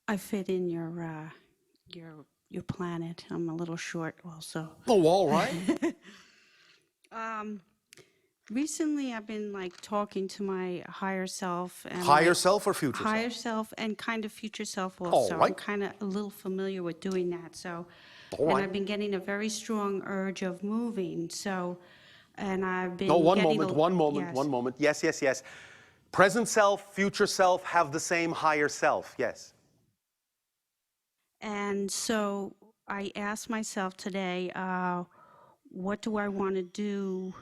I fit in your planet. I'm a little short also. Oh, all right. Um, Recently I've been like talking to my higher self and Higher like self or future higher self? self and kind of future self All also. I'm right. kind of a little familiar with doing that. So, All and right. I've been getting a very strong urge of moving. So, and I've No, been one getting moment, a, one moment, yes. one moment. Yes, yes, yes. Present self, future self have the same higher self. Yes. And so I asked myself today, what do I want to do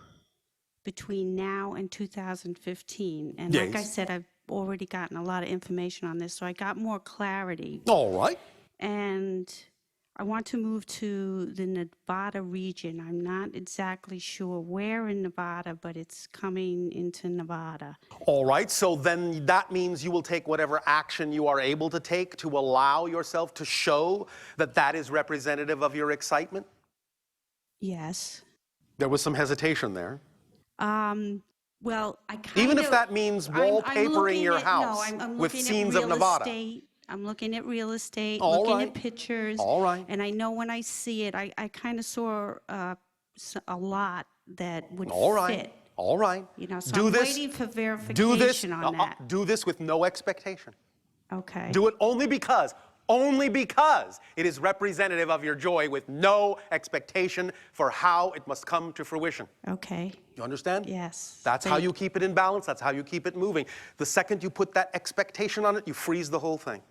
between now and 2015? And like I Yes. said, I've already gotten a lot of information on this, so I got more clarity. All right. And I want to move to the Nevada region. I'm not exactly sure where in Nevada, but it's coming into Nevada. All right. So then that means you will take whatever action you are able to take to allow yourself to show that that is representative of your excitement. Yes. There was some hesitation there. Well, I kind Even of, if that means I'm wallpapering your looking at, no, house I'm with looking at scenes of real Nevada. estate. I'm looking at real estate, All looking right. at pictures. All right. And I know when I see it, I kind of saw a lot that would All right. fit. All right. You know, so Do I'm this. waiting for Do this. verification on that. Do this with no expectation. Okay. Do it only because it is representative of your joy with no expectation for how it must come to fruition. Okay. You understand? Yes. That's how you keep it in balance. That's how you keep it moving. The second you put that expectation on it, you freeze the whole thing.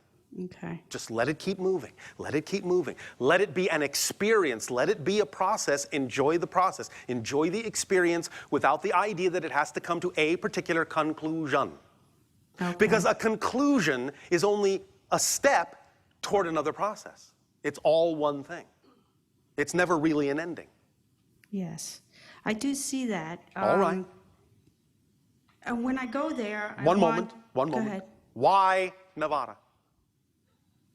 Okay. Just let it keep moving. Let it keep moving. Let it be an experience. Let it be a process. Enjoy the process. Enjoy the experience without the idea that it has to come to a particular conclusion. Okay. Because a conclusion is only a step toward another process. It's all one thing. It's never really an ending. Yes. I do see that. All right. And when I go there, One Go moment. ahead. Why Nevada?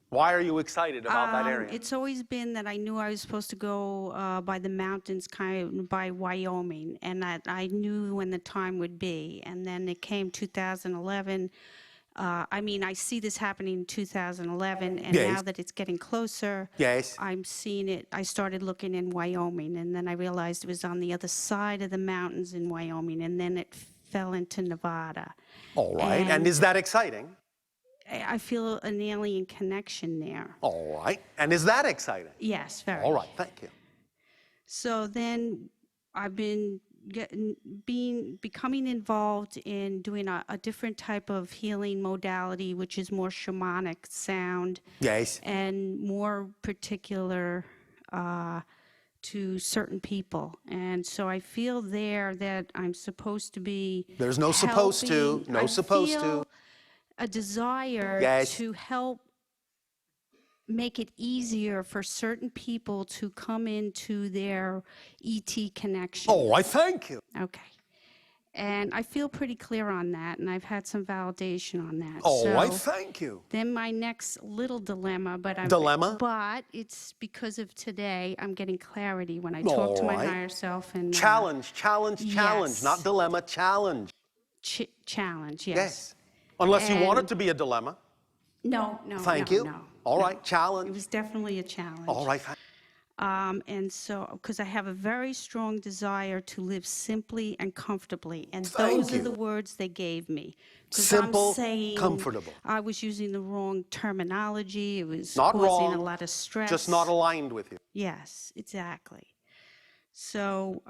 Why are you excited about that area? It's always been that I knew I was supposed to go by the mountains, kind of by Wyoming, and that I knew when the time would be. And then it came 2011. I mean, I see this happening in 2011, and Yes. now that it's getting closer, Yes. I'm seeing it. I started looking in Wyoming, and then I realized it was on the other side of the mountains in Wyoming, and then it fell into Nevada. All right. And is that exciting? I feel an alien connection there. All right. And is that exciting? Yes, very. All right. Thank you. So then I've been becoming involved in doing a different type of healing modality, which is more shamanic sound. Yes. And more particular to certain people. And so I feel there that I'm supposed to be There's no supposed to. helping. No supposed to. I feel a desire Yes. to help make it easier for certain people to come into their ET connection. Oh, I thank you. Okay. And I feel pretty clear on that, and I've had some validation on that. Oh, so I thank you. then my next little dilemma, but it's because of today, I'm getting clarity when I talk to my All right. higher self and Challenge. Yes. Not dilemma, challenge. challenge. Yes. Yes. Unless you want it And- to be a dilemma. No. Thank no, you. No, All no. right, It challenge. was definitely a challenge. All right. And so, because I have a very strong desire to live simply and comfortably, and Thank those you. are the words they gave me. 'Cause Simple, I'm saying comfortable. I was using the wrong terminology. It was Not causing wrong. a lot of stress. Just not aligned with you. Yes, exactly. So,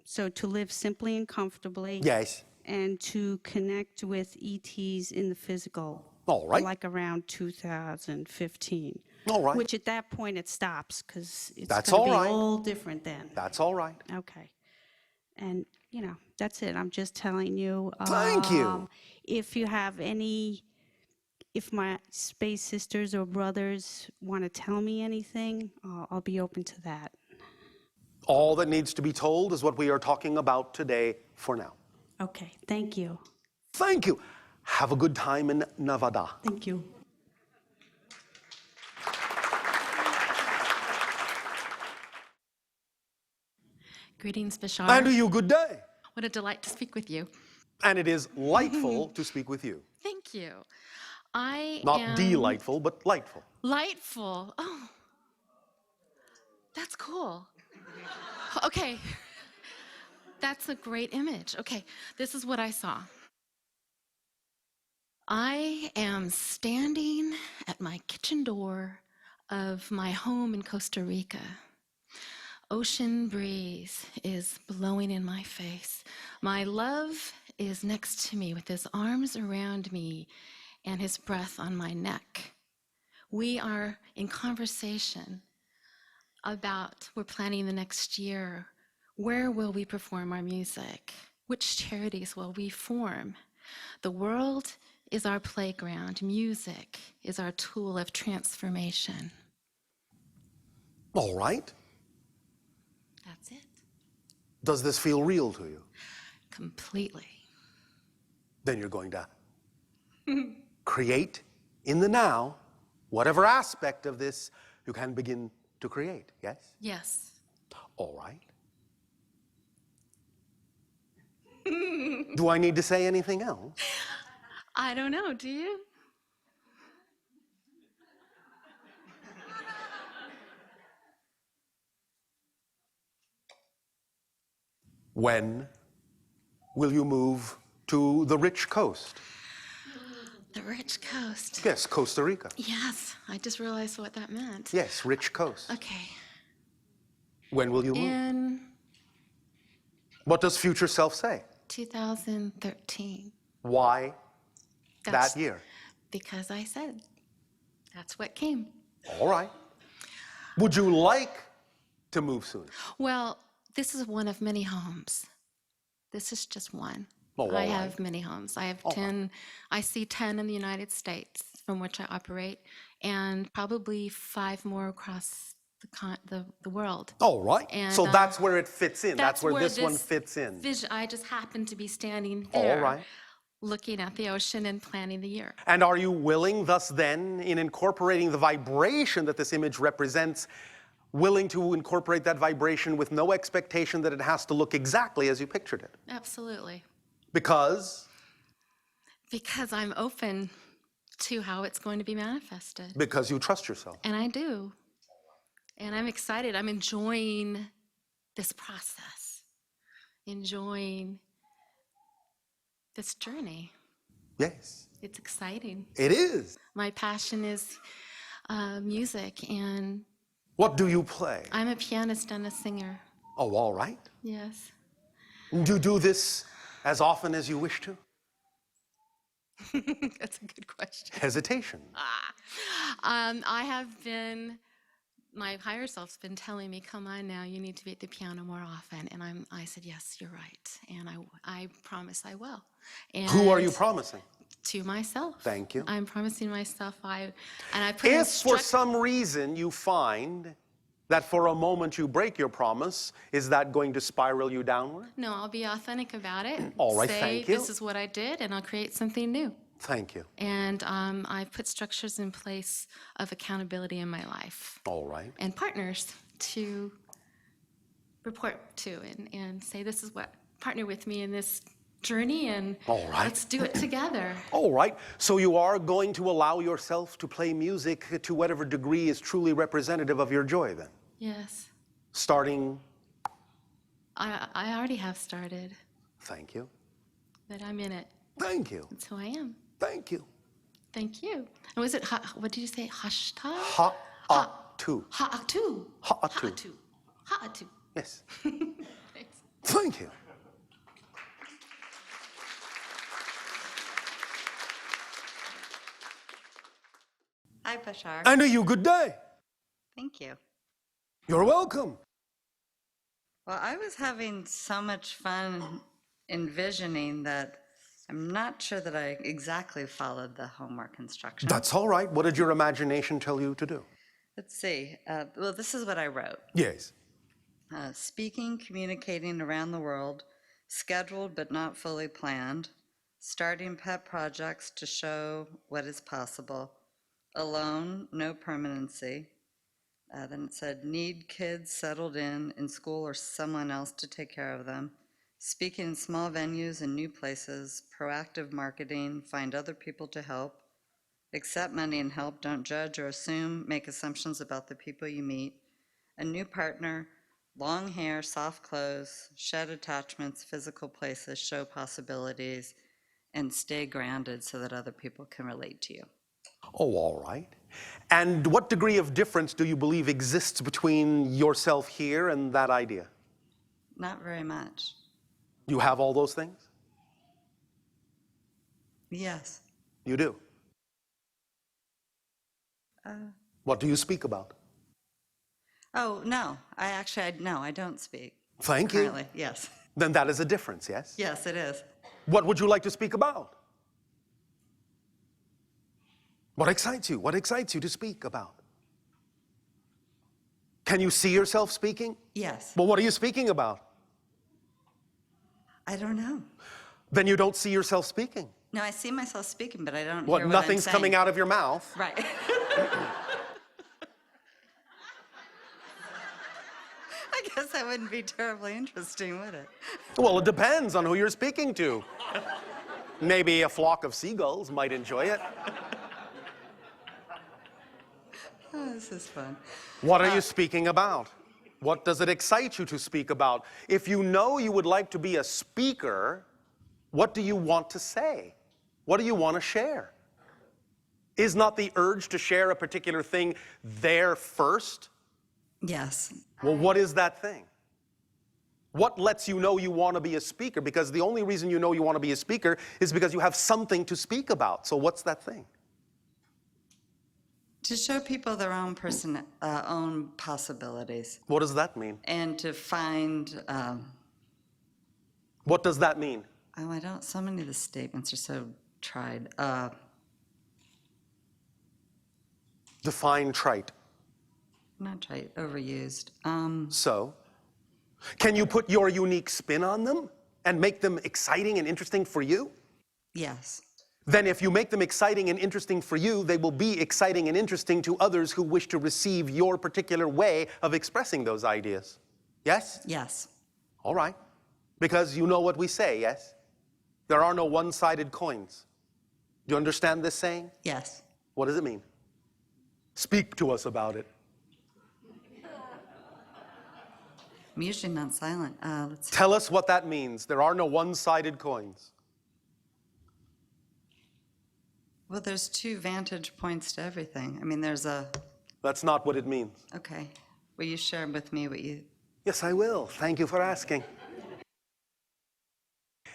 so to live simply and comfortably. Yes. And to connect with ETs in the physical. All right. Like around 2015. All right. Which at that point it stops because it's That's going to all be right. all different then. That's all right. Okay. And, that's it. I'm just telling you. Thank you. If you have if my space sisters or brothers want to tell me anything, I'll be open to that. All that needs to be told is what we are talking about today for now. Okay. Thank you. Thank you. Have a good time in Nevada. Thank you. Greetings, Bashar. And to you, good day. What a delight to speak with you. And it is delightful to speak with you. Thank you. I Not am delightful, but lightful. lightful. Oh, that's cool. Okay, that's a great image. Okay, this is what I saw. I am standing at my kitchen door of my home in Costa Rica. Ocean breeze is blowing in my face. My love is next to me with his arms around me and his breath on my neck. We are in conversation about we're planning the next year. Where will we perform our music? Which charities will we form? The world is our playground. Music is our tool of transformation. All right. That's it. Does this feel real to you? Completely. Then you're going to create in the now, whatever aspect of this you can begin to create, yes? Yes. All right. Do I need to say anything else? I don't know, do you? When will you move to the rich coast? The rich coast. Yes, Costa Rica. Yes, I just realized what that meant. Yes, rich coast. Okay. When will you move? In What does future self say? 2013. Why That's that year? because I said that's what came. All right. Would you like to move soon? Well, this is one of many homes. This is just one. Oh, all I right. have many homes. I have 10. I see 10 in the United States from which I operate, and probably 5 more across the world. All right. And, So that's where it fits in. That's where this one this fits in. I just happen to be standing All there, right. looking at the ocean and planning the year. And are you willing, thus then, in incorporating the vibration that this image represents, willing to incorporate that vibration with no expectation that it has to look exactly as you pictured it? Absolutely. Because I'm open to how it's going to be manifested. you trust yourself. And I do. And I'm excited. I'm enjoying this process, enjoying this journey. Yes, It's exciting. it is. My passion is music, and What do you play? I'm a pianist and a singer. Oh, all right. Yes. Do you do this as often as you wish to? That's a good question. Hesitation. I have been, my higher self's been telling me, come on now, you need to be at the piano more often. And I said, yes, you're right. And I promise I will. And Who are you promising? to myself. Thank you. I'm promising myself I put If for some reason you find that for a moment you break your promise, is that going to spiral you downward? No, I'll be authentic about it. All right, Say, thank you. this is what I did, and I'll create something new. Thank you. And I've put structures in place of accountability in my life All right. and partners to report to and say, this is what, partner with me in this journey, and All right. let's do it together. All right. So you are going to allow yourself to play music to whatever degree is truly representative of your joy then? Yes. Starting, I already have started, thank you. but I'm in it. Thank you. That's who I am. Thank you. Thank you. And was it, what did you say, hashtag? Ha-a-tu. Ha'atu. Ha-a-tu. Ha'atu. Ha'atu. Yes. Thanks. Thank you. Hi, Bashar. And a you good day. Thank you. You're welcome. Well, I was having so much fun envisioning that I'm not sure that I exactly followed the homework instruction. That's all right. What did your imagination tell you to do? Let's see. Well, this is what I wrote. Yes. Speaking, communicating around the world, scheduled but not fully planned, starting pet projects to show what is possible, alone, no permanency. Then it said, need kids settled in school or someone else to take care of them, speaking in small venues and new places, proactive marketing, find other people to help, Accept money and help, don't judge or assume, make assumptions about the people you meet. A new partner, long hair, soft clothes, shed attachments, physical places, show possibilities, and stay grounded so that other people can relate to you. Oh, all right. And what degree of difference do you believe exists between yourself here and that idea? Not very much. You have all those things? Yes. You do. What do you speak about? Oh, no, I don't speak. Thank you. Currently, yes. Then that is a difference, yes? Yes, it is. What would you like to speak about? What excites you? What excites you to speak about? Can you see yourself speaking? Yes. Well, what are you speaking about? I don't know. Then you don't see yourself speaking. No, I see myself speaking, but I don't What, hear what nothing's I'm coming saying. out of your mouth? Right. I guess that wouldn't be terribly interesting, would it? Well, it depends on who you're speaking to. Maybe a flock of seagulls might enjoy it. Oh, this is fun. What are you speaking about? What does it excite you to speak about? If you know you would like to be a speaker, what do you want to say? What do you want to share? Is not the urge to share a particular thing there first? Yes. Well, what is that thing? What lets you know you want to be a speaker? Because the only reason you know you want to be a speaker is because you have something to speak about. So what's that thing? To show people their own own possibilities, What does that mean? and to find. What does that mean? Oh, I don't. So many of the statements are so tried. Define trite. Not tried. Overused. So, can you put your unique spin on them and make them exciting and interesting for you? Yes. Then if you make them exciting and interesting for you, they will be exciting and interesting to others who wish to receive your particular way of expressing those ideas. Yes? Yes. All right. Because you know what we say, yes? There are no one-sided coins. Do you understand this saying? Yes. What does it mean? Speak to us about it. I'm usually not silent. Let's see. Tell us what that means. There are no one-sided coins. Well, there's two vantage points to everything. I mean, there's a. That's not what it means. Okay. Will you share with me what you. Yes, I will. Thank you for asking.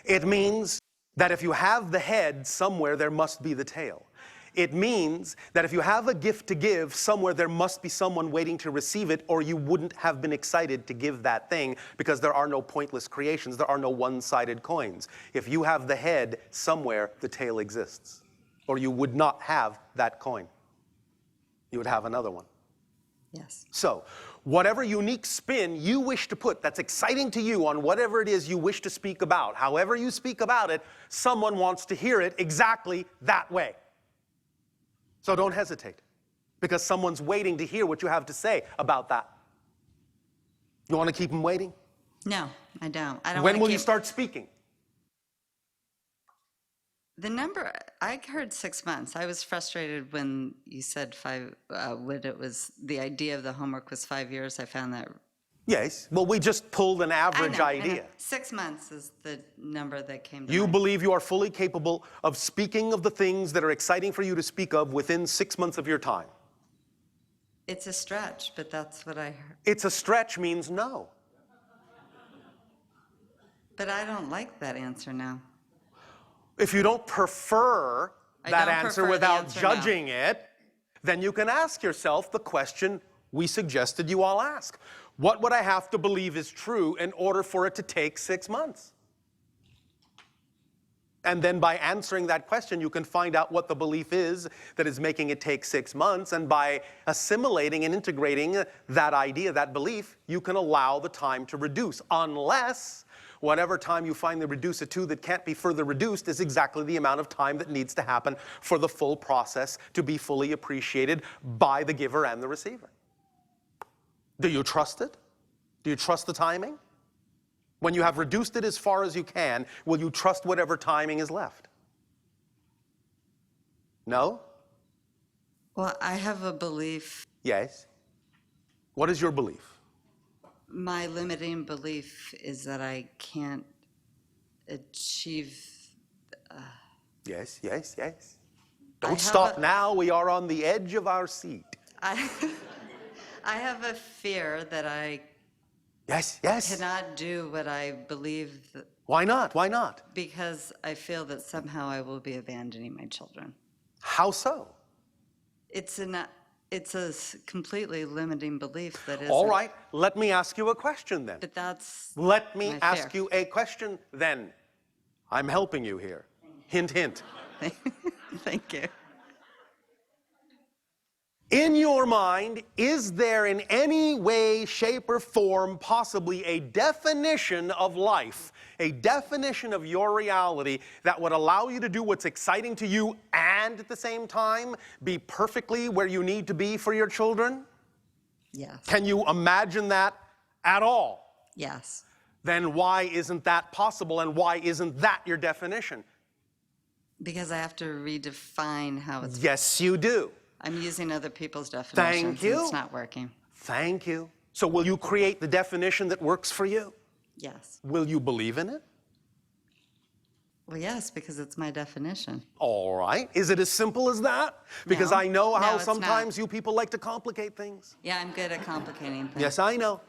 It means that if you have the head, somewhere there must be the tail. It means that if you have a gift to give, somewhere there must be someone waiting to receive it, or you wouldn't have been excited to give that thing, because there are no pointless creations, there are no one-sided coins. If you have the head, somewhere the tail exists, or you would not have that coin. You would have another one. Yes. So, whatever unique spin you wish to put that's exciting to you on whatever it is you wish to speak about, however you speak about it, someone wants to hear it exactly that way. So don't hesitate, because someone's waiting to hear what you have to say about that. You want to keep them waiting? No, I don't. I don't. When wanna will keep... you start speaking? The number, I heard 6 months. I was frustrated when you said when it was, the idea of the homework was 5 years. I found that. Yes. Well, we just pulled an average I know. idea. 6 months is the number that came to You mind. believe you are fully capable of speaking of the things that are exciting for you to speak of within 6 months of your time. It's a stretch, but that's what I heard. It's a stretch means no. But I don't like that answer now. If you don't prefer I that don't answer prefer the without answer now. judging it, then you can ask yourself the question we suggested you all ask. What would I have to believe is true in order for it to take 6 months? And then by answering that question, you can find out what the belief is that is making it take 6 months. And by assimilating and integrating that idea, that belief, you can allow the time to reduce. Unless whatever time you finally reduce it to that can't be further reduced is exactly the amount of time that needs to happen for the full process to be fully appreciated by the giver and the receiver. Do you trust it? Do you trust the timing? When you have reduced it as far as you can, will you trust whatever timing is left? No? Well, I have a belief. Yes. What is your belief? My limiting belief is that I can't achieve. Yes, yes, yes. I Don't have stop a- now. We are on the edge of our seat. I, I have a fear that I Yes, yes. cannot do what I believe Why not? Why not? because I feel that somehow I will be abandoning my children. How so? It's a completely limiting belief that is. All right, let me ask you a question then. But that's. Let me my ask fear. you a question then. I'm helping you here. Hint, hint. Thank you. In your mind, is there in any way, shape, or form possibly a definition of life, a definition of your reality that would allow you to do what's exciting to you and at the same time be perfectly where you need to be for your children? Yes. Can you imagine that at all? Yes. Then why isn't that possible and why isn't that your definition? Because I have to redefine how it's. Yes, you do. I'm using other people's definitions. Thank you. And it's not working. Thank you. So will you create the definition that works for you? Yes. Will you believe in it? Well, yes, because it's my definition. All right. Is it as simple as that? Because No. I know how No, it's sometimes not. you people like to complicate things. Yeah, I'm good at complicating things. Yes, I know.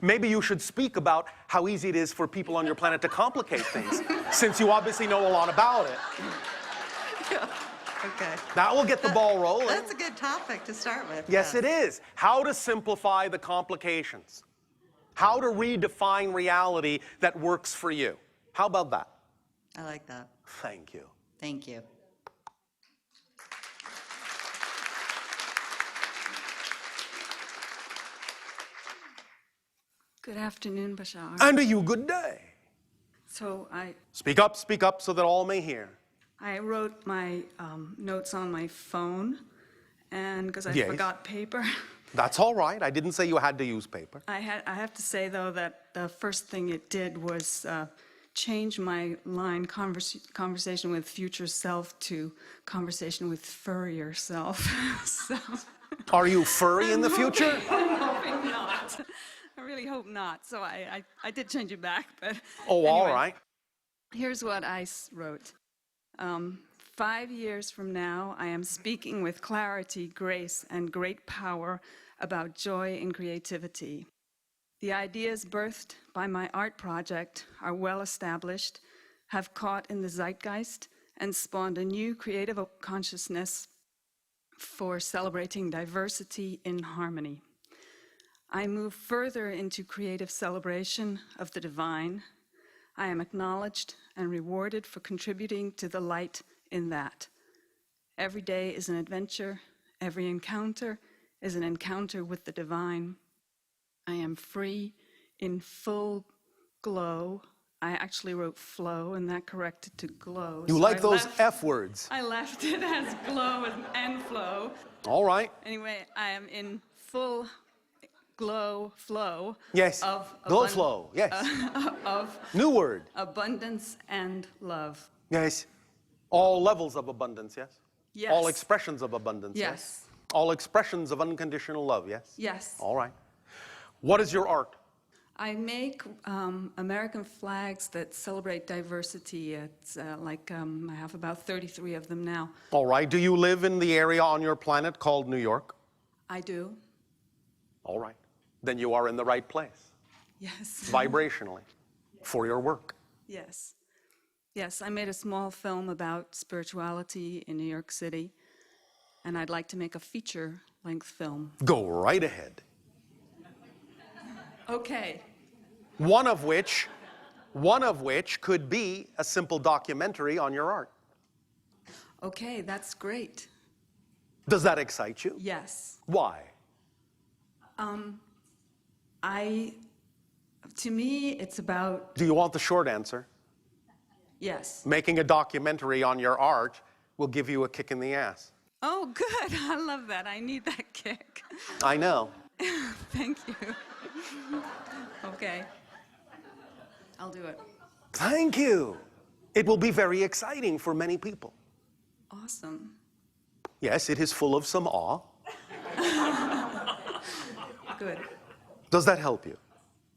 Maybe you should speak about how easy it is for people on your planet to complicate things, since you obviously know a lot about it. Okay. That will get the ball rolling. That's a good topic to start with. Yes, it is. How to simplify the complications. How to redefine reality that works for you. How about that? I like that. Thank you. Thank you. Good afternoon, Bashar. And to you, good day. So Speak up so that all may hear. I wrote my notes on my phone, and because I Yes. forgot paper, That's all right. I didn't say you had to use paper. I have to say though that the first thing it did was change my line conversation with future self to conversation with furrier self. So Are you furry in the future? I'm hoping not. I really hope not. So I did change it back, but Oh, all anyway. right. Here's what I wrote. 5 years from now, I am speaking with clarity, grace, and great power about joy and creativity. The ideas birthed by my art project are well established, have caught in the zeitgeist, and spawned a new creative consciousness for celebrating diversity in harmony. I move further into creative celebration of the divine. I am acknowledged and rewarded for contributing to the light in that. Every day is an adventure. Every encounter is an encounter with the divine. I am free in full glow. I actually wrote flow, and that corrected to glow. You so like I those left- F words. I left it as glow and flow. All right. Anyway, I am in full glow flow. Yes. Of Glow flow. Yes. of New word. abundance and love. Yes. All levels of abundance, yes? Yes. All expressions of abundance, Yes. All expressions of unconditional love, yes? Yes. All right. What is your art? I make American flags that celebrate diversity. It's I have about 33 of them now. All right. Do you live in the area on your planet called New York? I do. All right. Then you are in the right place, Yes. vibrationally, for your work. Yes. Yes, I made a small film about spirituality in New York City, and I'd like to make a feature-length film. Go right ahead. Okay. One of which could be a simple documentary on your art. Okay, that's great. Does that excite you? Yes. Why? To me, it's about, Do you want the short answer? yes. Making a documentary on your art will give you a kick in the ass. Oh, good. I love that. I need that kick. I know. Thank you. Okay. I'll do it. Thank you. It will be very exciting for many people. Awesome. Yes, it is full of some awe. Good. Does that help you?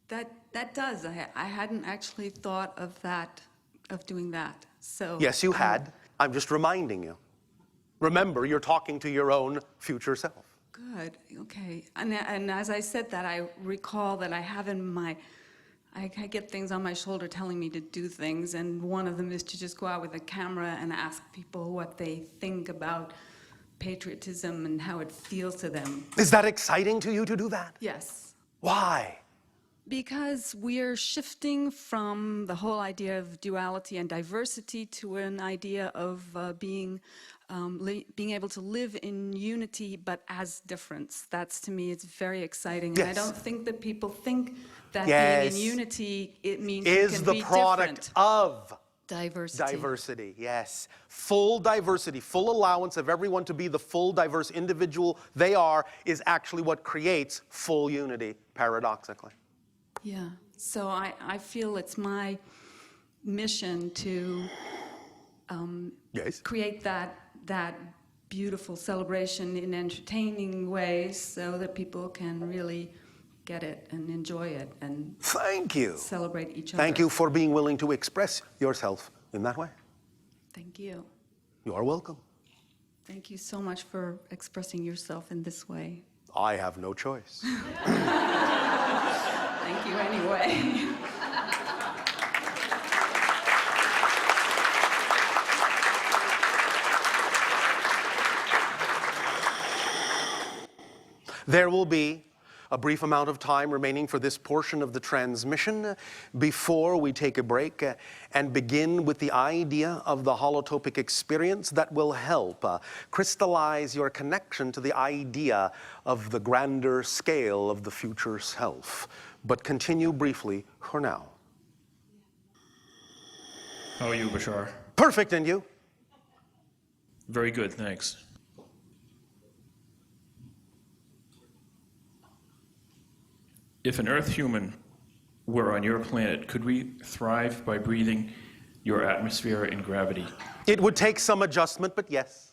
That does. I hadn't actually thought of that, of doing that. So Yes, you had. I'm just reminding you. Remember, you're talking to your own future self. Good. Okay. And as I said that, I recall that I have in my, I get things on my shoulder telling me to do things, and one of them is to just go out with a camera and ask people what they think about patriotism and how it feels to them. Is that exciting to you to do that? Yes. Why? Because we're shifting from the whole idea of duality and diversity to an idea of being able to live in unity but as difference. That's, to me, it's very exciting. And I Yes. don't think that people think that Yes. being in unity, it means you Is can the be product different. of Diversity. diversity, yes. Full diversity, full allowance of everyone to be the full diverse individual they are is actually what creates full unity, paradoxically. Yeah. So I feel it's my mission to Yes. create that beautiful celebration in entertaining ways so that people can really get it and enjoy it and Thank you. celebrate each other. Thank you for being willing to express yourself in that way. Thank you. You are welcome. Thank you so much for expressing yourself in this way. I have no choice. Thank you anyway. There will be a brief amount of time remaining for this portion of the transmission before we take a break and begin with the idea of the holotopic experience that will help crystallize your connection to the idea of the grander scale of the future self. But continue briefly for now. How are you, Bashar? Perfect, and you? Very good, thanks. If an Earth human were on your planet, could we thrive by breathing your atmosphere and gravity? It would take some adjustment, but yes.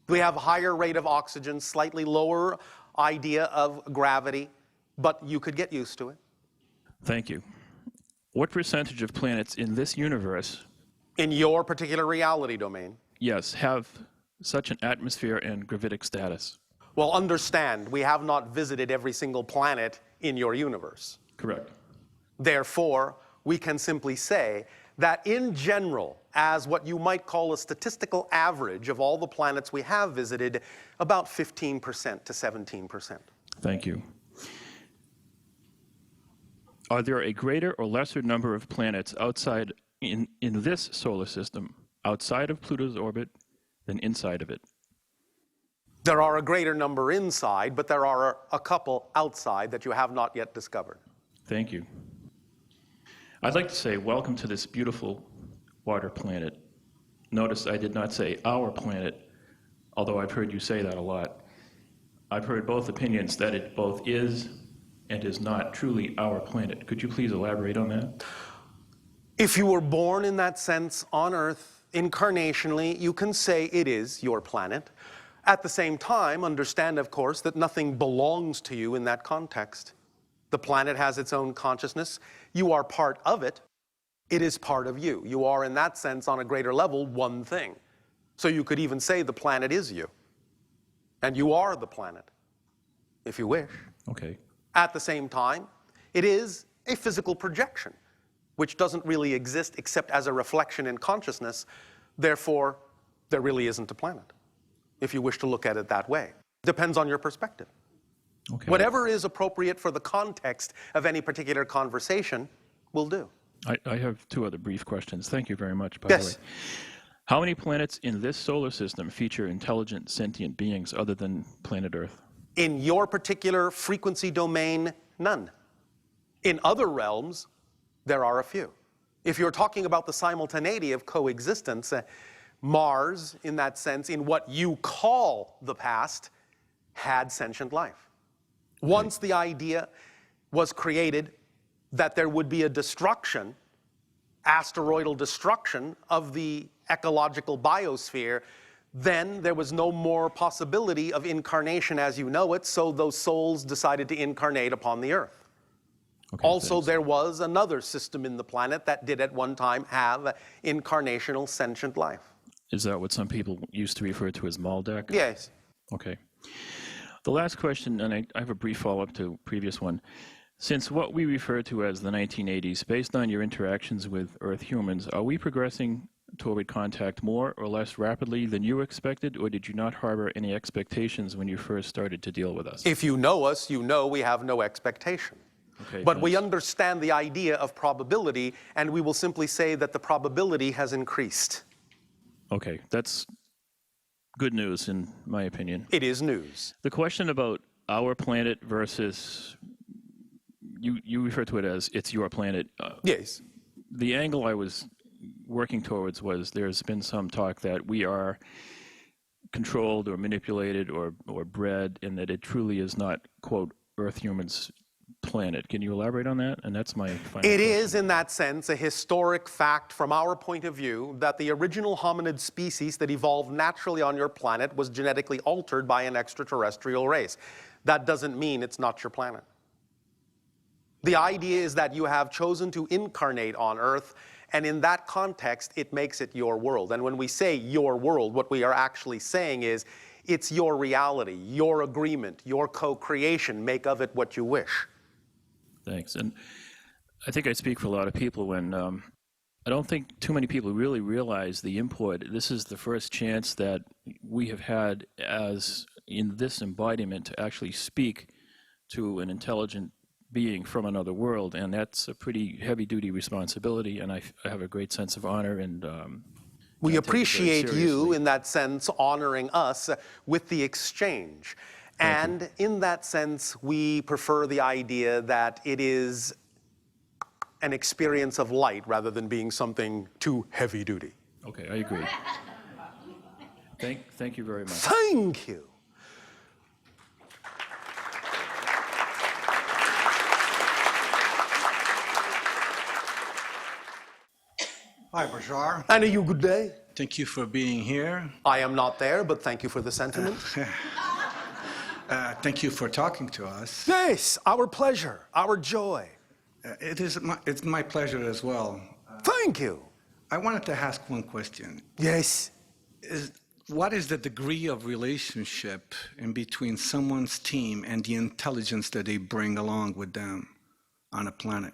We have higher rate of oxygen, slightly lower idea of gravity, but you could get used to it. Thank you. What percentage of planets in this universe, In your particular reality domain. yes, have such an atmosphere and gravitic status? Well, understand, we have not visited every single planet in your universe. Correct. Therefore, we can simply say that in general, as what you might call a statistical average of all the planets we have visited, about 15% to 17%. Thank you. Are there a greater or lesser number of planets outside in this solar system, outside of Pluto's orbit, than inside of it? There are a greater number inside, but there are a couple outside that you have not yet discovered. Thank you. I'd like to say welcome to this beautiful water planet. Notice I did not say our planet, although I've heard you say that a lot. I've heard both opinions that it both is and is not truly our planet. Could you please elaborate on that? If you were born in that sense on Earth, incarnationally, you can say it is your planet. At the same time, understand, of course, that nothing belongs to you in that context. The planet has its own consciousness. You are part of it. It is part of you. You are, in that sense, on a greater level, one thing. So you could even say the planet is you. And you are the planet, if you wish. Okay. At the same time, it is a physical projection, which doesn't really exist except as a reflection in consciousness. Therefore, there really isn't a planet, if you wish to look at it that way. Depends on your perspective. Okay. Whatever is appropriate for the context of any particular conversation will do. I have two other brief questions. Thank you very much, by Yes. the way. How many planets in this solar system feature intelligent, sentient beings other than planet Earth? In your particular frequency domain, none. In other realms, there are a few. If you're talking about the simultaneity of coexistence, Mars, in that sense, in what you call the past, had sentient life. Once the idea was created that there would be a destruction, asteroidal destruction of the ecological biosphere, then there was no more possibility of incarnation as you know it, so those souls decided to incarnate upon the earth. Okay, Also, thanks. there was another system in the planet that did at one time have incarnational sentient life. Is that what some people used to refer to as Maldek? Yes. Okay. The last question, and I have a brief follow-up to previous one. Since what we refer to as the 1980s, based on your interactions with Earth humans, are we progressing toward contact more or less rapidly than you expected, or did you not harbor any expectations when you first started to deal with us? If you know us, you know we have no expectation. Okay, But we thanks. understand the idea of probability, and we will simply say that the probability has increased. Okay, that's good news in my opinion. It is news. The question about our planet versus, you refer to it as it's your planet. Yes. The angle I was working towards was there's been some talk that we are controlled or manipulated or bred, and that it truly is not, quote, Earth humans' planet. Can you elaborate on that? And that's my final It question. is, in that sense, a historic fact from our point of view that the original hominid species that evolved naturally on your planet was genetically altered by an extraterrestrial race. That doesn't mean it's not your planet. The idea is that you have chosen to incarnate on Earth, and in that context, it makes it your world. And when we say your world, what we are actually saying is it's your reality, your agreement, your co-creation. Make of it what you wish. Thanks. And I think I speak for a lot of people when I don't think too many people really realize the import. This is the first chance that we have had as in this embodiment to actually speak to an intelligent being from another world, and that's a pretty heavy-duty responsibility, and I have a great sense of honor and We I take it very appreciate you, seriously. in that sense, honoring us with the exchange. And in that sense, we prefer the idea that it is an experience of light rather than being something too heavy duty. Okay, I agree. Thank you very much. Thank you. Hi, Bashar. And you good day? Thank you for being here. I am not there, but thank you for the sentiment. Thank you for talking to us. Yes, our pleasure, our joy. It's my pleasure as well. Thank you. I wanted to ask one question. Yes. What is the degree of relationship in between someone's team and the intelligence that they bring along with them on a planet?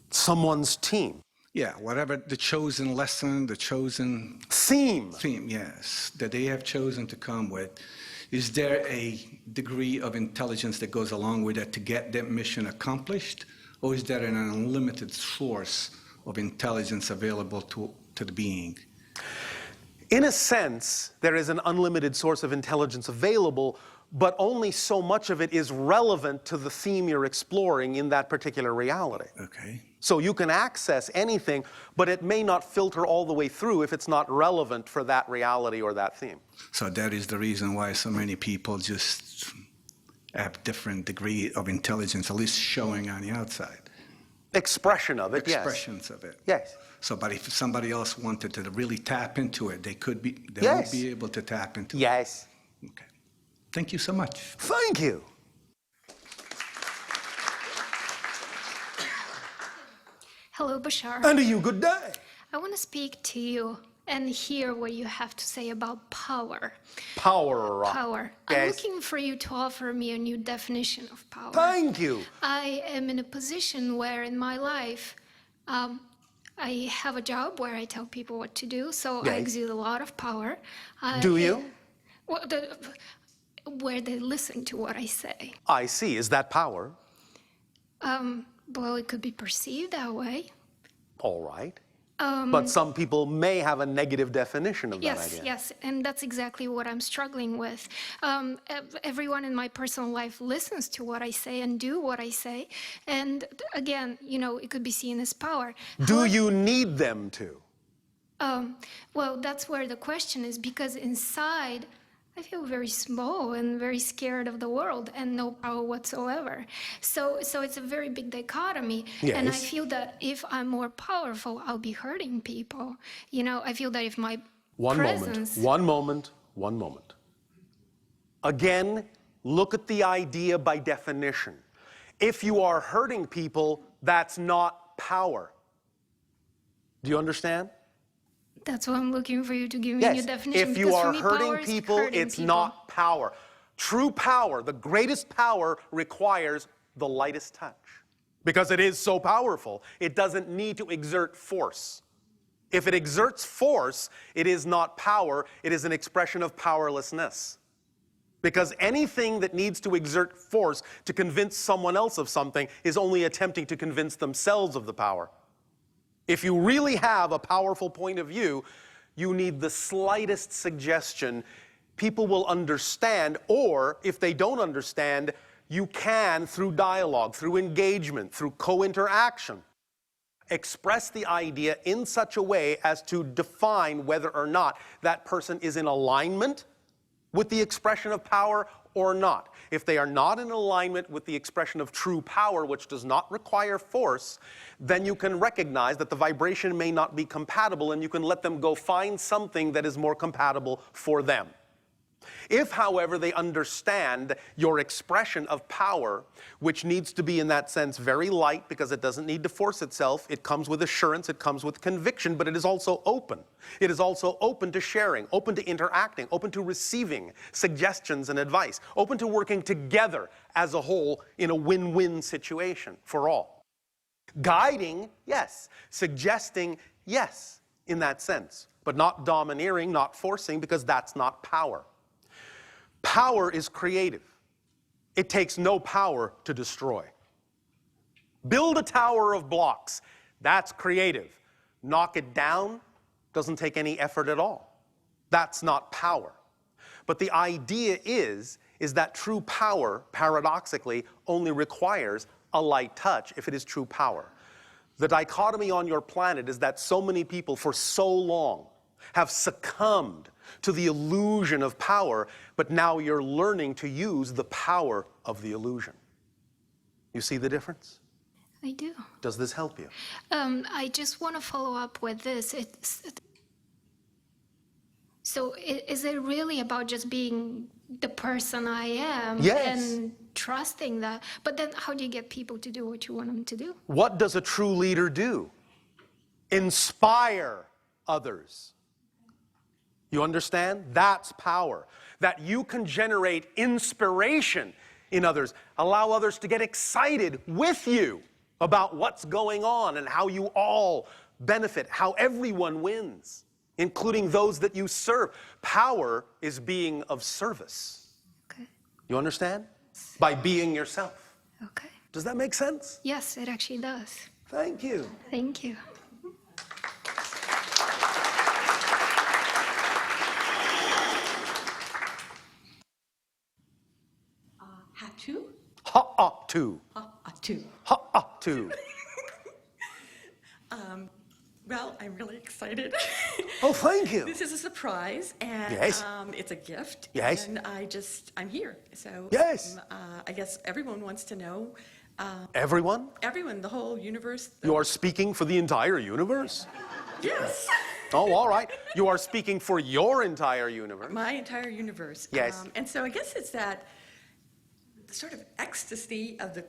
Someone's team. Yeah, whatever the chosen lesson, the chosen Theme. theme, yes, that they have chosen to come with. Is there a degree of intelligence that goes along with it to get that mission accomplished? Or is there an unlimited source of intelligence available to the being? In a sense, there is an unlimited source of intelligence available, but only so much of it is relevant to the theme you're exploring in that particular reality. Okay. So you can access anything, but it may not filter all the way through if it's not relevant for that reality or that theme. So that is the reason why so many people just have different degree of intelligence, at least showing on the outside. Expression of it, yes. Expressions of it. Yes. So, but if somebody else wanted to really tap into it, they would Yes. be able to tap into Yes. it. Okay. Thank you so much. Thank you. Hello, Bashar. And you good day. I want to speak to you and hear what you have to say about power. Power. Power. I'm Yes. looking for you to offer me a new definition of power. Thank you. I am in a position where in my life, I have a job where I tell people what to do, so I Yes. exude a lot of power. Do you? Well, where they listen to what I say. I see. Is that power? Well, it could be perceived that way. All right. But some people may have a negative definition of that Yes, idea. yes, and that's exactly what I'm struggling with. Everyone in my personal life listens to what I say and do what I say, and again, you know, it could be seen as power. Do you need them to? Well, that's where the question is, because inside, I feel very small and very scared of the world and no power whatsoever. So it's a very big dichotomy. And I Yes. feel that if I'm more powerful, I'll be hurting people. You know, I feel that if my One presence. One moment. Again, look at the idea by definition. If you are hurting people, that's not power. Do you understand? That's why I'm looking for you to give me a new definition. If you because for are me, power hurting is people, hurting it's people. not power. True power, the greatest power, requires the lightest touch. Because it is so powerful, it doesn't need to exert force. If it exerts force, it is not power, it is an expression of powerlessness. Because anything that needs to exert force to convince someone else of something is only attempting to convince themselves of the power. If you really have a powerful point of view, you need the slightest suggestion. People will understand, or if they don't understand, you can, through dialogue, through engagement, through co-interaction, express the idea in such a way as to define whether or not that person is in alignment with the expression of power or not. If they are not in alignment with the expression of true power, which does not require force, then you can recognize that the vibration may not be compatible, and you can let them go find something that is more compatible for them. If, however, they understand your expression of power, which needs to be in that sense very light because it doesn't need to force itself, it comes with assurance, it comes with conviction, but it is also open. It is also open to sharing, open to interacting, open to receiving suggestions and advice, open to working together as a whole in a win-win situation for all. Guiding, yes. Suggesting, yes, in that sense, but not domineering, not forcing, because that's not power. Power is creative. It takes no power to destroy. Build a tower of blocks. That's creative. Knock it down doesn't take any effort at all. That's not power. But the idea is that true power, paradoxically, only requires a light touch if it is true power. The dichotomy on your planet is that so many people for so long have succumbed to the illusion of power, but now you're learning to use the power of the illusion. You see the difference? I do. Does this help you? I just want to follow up with this. So is it really about just being the person I am and trusting that? But then how do you get people to do what you want them to do? What does a true leader do? Inspire others. You understand? That's power. That you can generate inspiration in others. Allow others to get excited with you about what's going on and how you all benefit, how everyone wins, including those that you serve. Power is being of service. Okay. You understand? By being yourself. Okay. Does that make sense? Yes, it actually does. Thank you. Thank you. Hatu? Ha-ah-tu. Hatu. Ha-ah-tu. Well, I'm really excited. Oh, thank you. This is a surprise, and Yes. it's a gift. Yes. And I'm here. So Yes. I guess everyone wants to know. Everyone? Everyone, the whole universe. You are speaking for the entire universe? Yes. Oh, all right. You are speaking for your entire universe. My entire universe. Yes. And so I guess it's that sort of ecstasy of the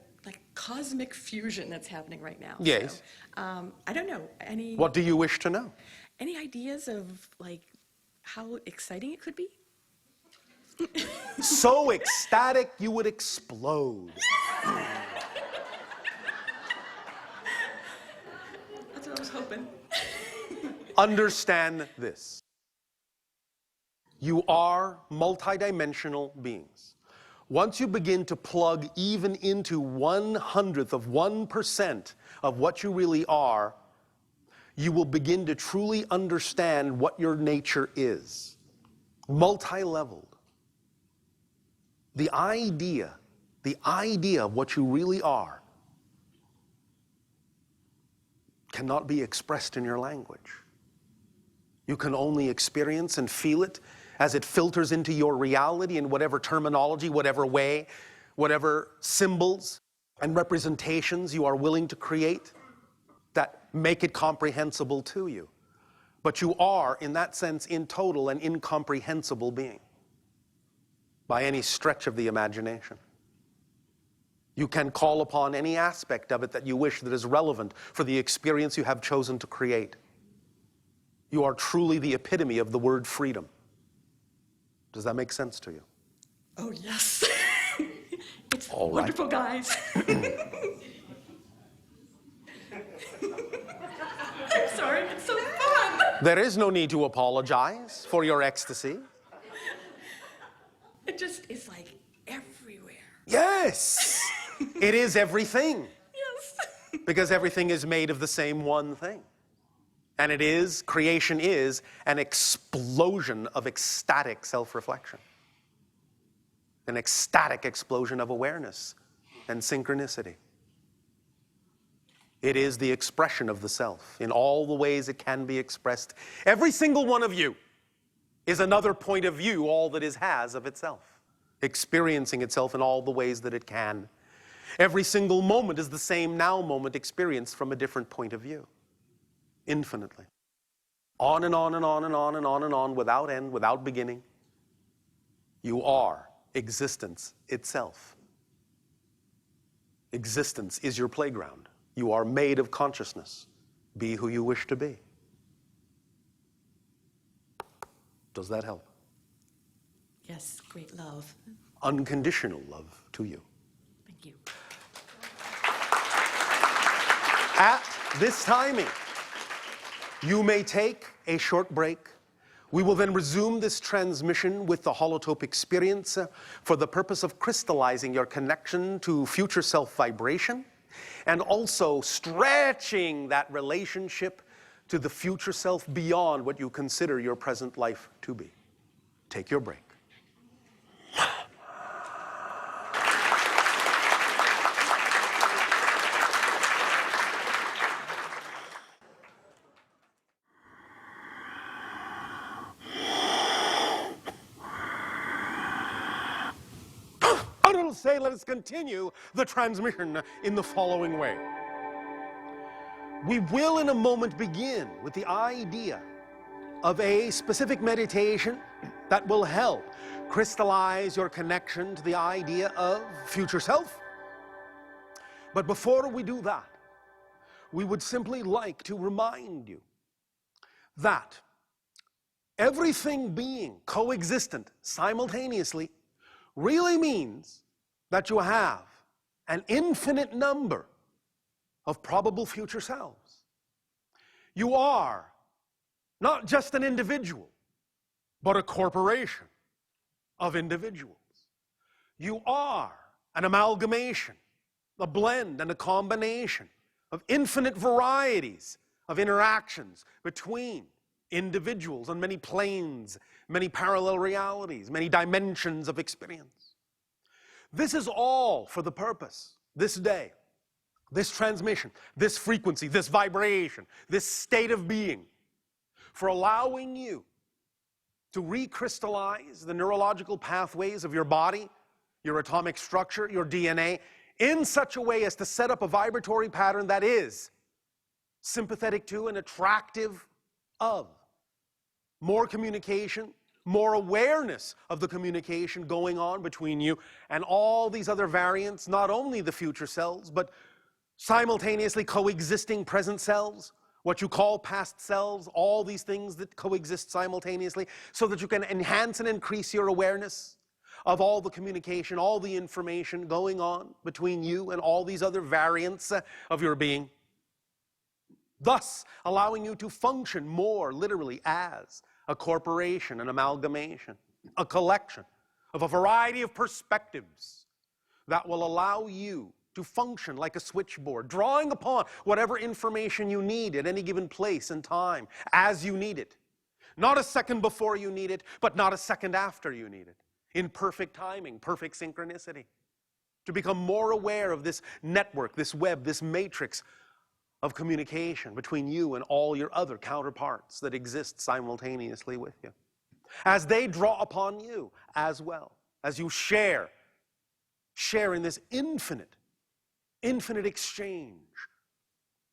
cosmic fusion that's happening right now. Yes. So, I don't know. What do you wish to know? Any ideas of how exciting it could be? So ecstatic you would explode. That's what I was hoping. Understand this. You are multidimensional beings. Once you begin to plug even into 1/100th of 1% of what you really are, you will begin to truly understand what your nature is. Multi-leveled. The idea of what you really are cannot be expressed in your language. You can only experience and feel it as it filters into your reality in whatever terminology, whatever way, whatever symbols and representations you are willing to create that make it comprehensible to you. But you are, in that sense, in total an incomprehensible being by any stretch of the imagination. You can call upon any aspect of it that you wish that is relevant for the experience you have chosen to create. You are truly the epitome of the word freedom. Does that make sense to you? Oh, yes. It's All right. wonderful, guys. I'm sorry, it's so fun. There is no need to apologize for your ecstasy. It just is like everywhere. Yes, it is everything. Yes. Because everything is made of the same one thing. And it is, creation is, an explosion of ecstatic self-reflection. An ecstatic explosion of awareness and synchronicity. It is the expression of the self in all the ways it can be expressed. Every single one of you is another point of view all that is has of itself, experiencing itself in all the ways that it can. Every single moment is the same now moment experienced from a different point of view, infinitely. On and on and on and on and on and on, without end, without beginning. You are existence itself. Existence is your playground. You are made of consciousness. Be who you wish to be. Does that help? Yes, great love. Unconditional love to you. Thank you. At this timing, you may take a short break. We will then resume this transmission with the holotope experience for the purpose of crystallizing your connection to future self vibration and also stretching that relationship to the future self beyond what you consider your present life to be. Take your break. Say, let us continue the transmission in the following way. We will in a moment begin with the idea of a specific meditation that will help crystallize your connection to the idea of future self. But before we do that, we would simply like to remind you that everything being coexistent simultaneously really means that you have an infinite number of probable future selves. You are not just an individual, but a corporation of individuals. You are an amalgamation, a blend and a combination of infinite varieties of interactions between individuals on many planes, many parallel realities, many dimensions of experience. This is all for the purpose, this day, this transmission, this frequency, this vibration, this state of being, for allowing you to recrystallize the neurological pathways of your body, your atomic structure, your DNA, in such a way as to set up a vibratory pattern that is sympathetic to and attractive of more communication, more awareness of the communication going on between you and all these other variants, not only the future selves, but simultaneously coexisting present selves, what you call past selves, all these things that coexist simultaneously, so that you can enhance and increase your awareness of all the communication, all the information going on between you and all these other variants of your being, thus allowing you to function more literally as a corporation, an amalgamation, a collection of a variety of perspectives that will allow you to function like a switchboard, drawing upon whatever information you need at any given place and time as you need it. Not a second before you need it, but not a second after you need it. In perfect timing, perfect synchronicity. To become more aware of this network, this web, this matrix of communication between you and all your other counterparts that exist simultaneously with you. As they draw upon you as well, as you share in this infinite exchange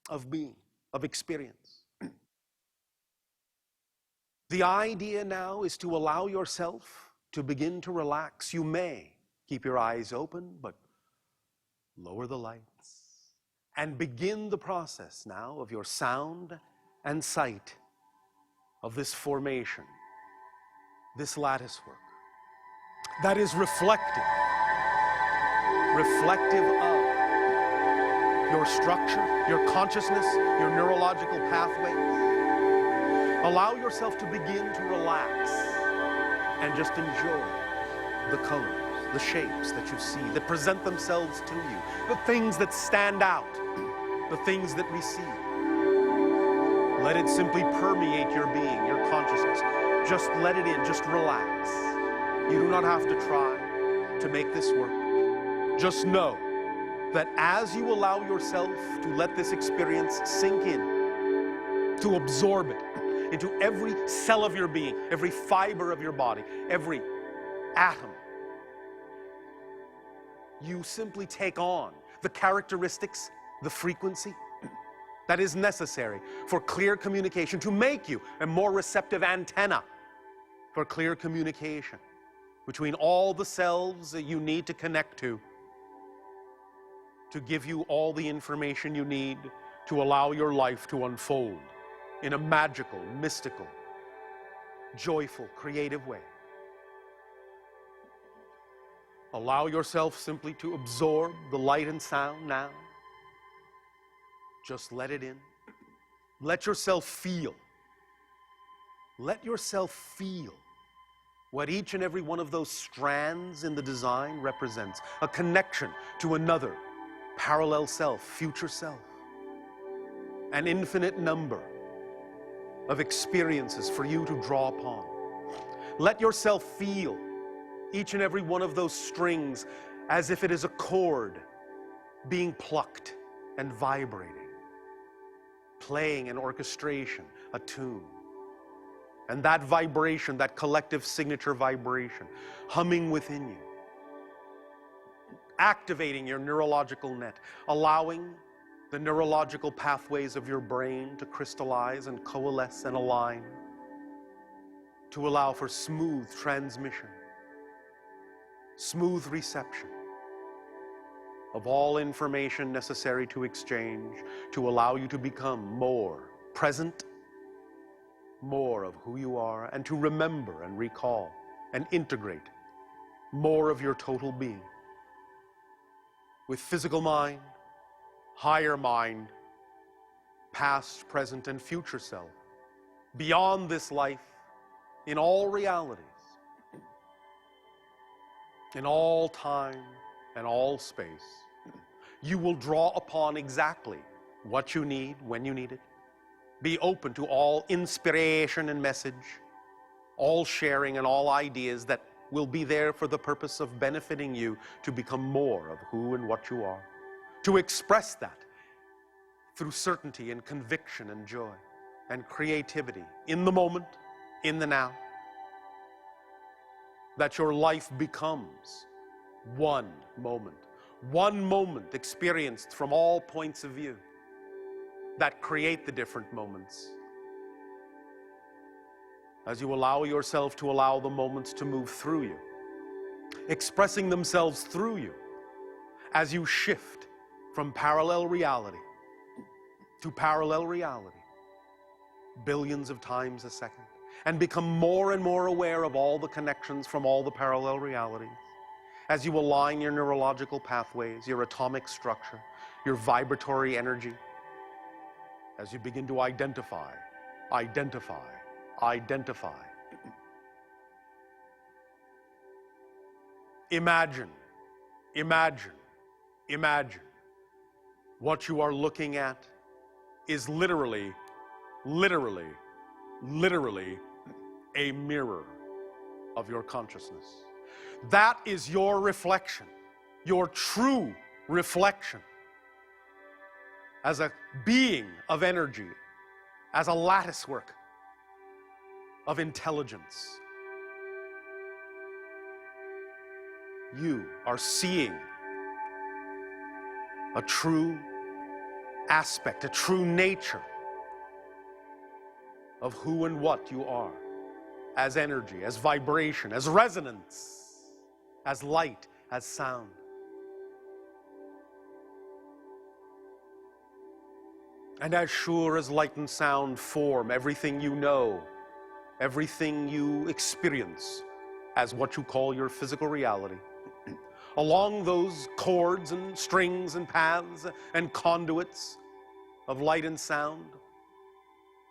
of being, of experience. The idea now is to allow yourself to begin to relax. You may keep your eyes open, but lower the lights and begin the process now of your sound and sight of this formation, this lattice work that is reflective of your structure, your consciousness, your neurological pathways. Allow yourself to begin to relax and just enjoy the colors, the shapes that you see, that present themselves to you, the things that stand out, the things that we see. Let it simply permeate your being, your consciousness. Just let it in, just relax. You do not have to try to make this work. Just know that as you allow yourself to let this experience sink in, to absorb it into every cell of your being, every fiber of your body, every atom, you simply take on the characteristics, the frequency that is necessary for clear communication, to make you a more receptive antenna for clear communication between all the selves that you need to connect to give you all the information you need to allow your life to unfold in a magical, mystical, joyful, creative way. Allow yourself simply to absorb the light and sound now. Just let it in. Let yourself feel. Let yourself feel what each and every one of those strands in the design represents. A connection to another parallel self, future self. An infinite number of experiences for you to draw upon. Let yourself feel each and every one of those strings as if it is a chord being plucked and vibrating, playing an orchestration, a tune. And that vibration, that collective signature vibration, humming within you, activating your neurological net, allowing the neurological pathways of your brain to crystallize and coalesce and align, to allow for smooth transmission, smooth reception of all information necessary to exchange, to allow you to become more present, more of who you are, and to remember and recall and integrate more of your total being with physical mind, higher mind, past, present, and future self, beyond this life, in all realities, in all time and all space. You will draw upon exactly what you need when you need it. Be open to all inspiration and message, all sharing and all ideas that will be there for the purpose of benefiting you to become more of who and what you are. To express that through certainty and conviction and joy and creativity in the moment, in the now. That your life becomes one moment experienced from all points of view that create the different moments. As you allow yourself to allow the moments to move through you, expressing themselves through you, as you shift from parallel reality to parallel reality, billions of times a second, and become more and more aware of all the connections from all the parallel realities. As you align your neurological pathways, your atomic structure, your vibratory energy, as you begin to identify. Imagine what you are looking at is literally a mirror of your consciousness. That is your reflection, your true reflection as a being of energy, as a lattice work of intelligence. You are seeing a true aspect, a true nature of who and what you are. as energy, as vibration, as resonance, as light, as sound. And as sure as light and sound form everything you know, everything you experience as what you call your physical reality, along those cords and strings and paths and conduits of light and sound